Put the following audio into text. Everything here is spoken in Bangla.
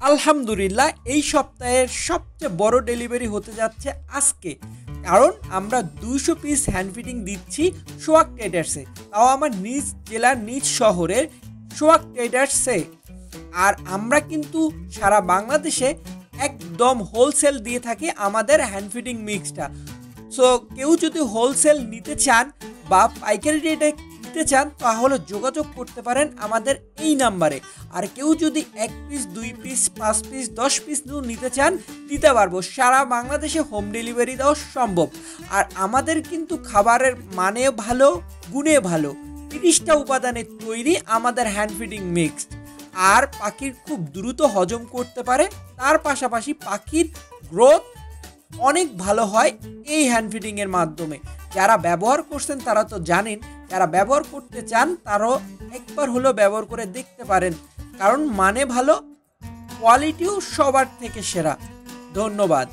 আলহামদুলিল্লাহ এই সপ্তাহের সবচেয়ে বড় ডেলিভারি হতে যাচ্ছে আজকে। কারণ আমরা 200 পিস হ্যান্ড ফিটিং দিচ্ছি সোহাগ ট্রেডার্সে, তাও আমার নিজ জেলার নিজ শহরের সোহাগ ট্রেডার্সে। আর আমরা কিন্তু সারা বাংলাদেশে একদম হোলসেল দিয়ে থাকি আমাদের হ্যান্ড ফিটিং মিক্সটা। সো কেউ যদি হোলসেল নিতে চান বা পাইকারি রেটে নিতে চান তাহলে যোগাযোগ করতে পারেন আমাদের এই নাম্বারে। আর কেউ যদি 1 পিস 2 পিস 5 পিস 10 পিস নিতে চান দিতে পারবো, সারা বাংলাদেশে হোম ডেলিভারি দেওয়া সম্ভব। আর আমাদের কিন্তু খাবারের মানে ভালো, গুণে ভালো। 30টা উপাদানের তৈরি আমাদের হ্যান্ড ফিটিং মিক্স। আর পাখির খুব দ্রুত হজম করতে পারে, তার পাশাপাশি পাখির গ্রোথ অনেক ভালো হয় এই হ্যান্ড ফিডিংয়ের মাধ্যমে। যারা ব্যবহার করছেন তারা তো জানেন, যারা ব্যবহার করতে চান তারাও একবার হলেও ব্যবহার করে দেখতে পারেন, কারণ মানে ভালো, কোয়ালিটিও সবার থেকে সেরা। ধন্যবাদ।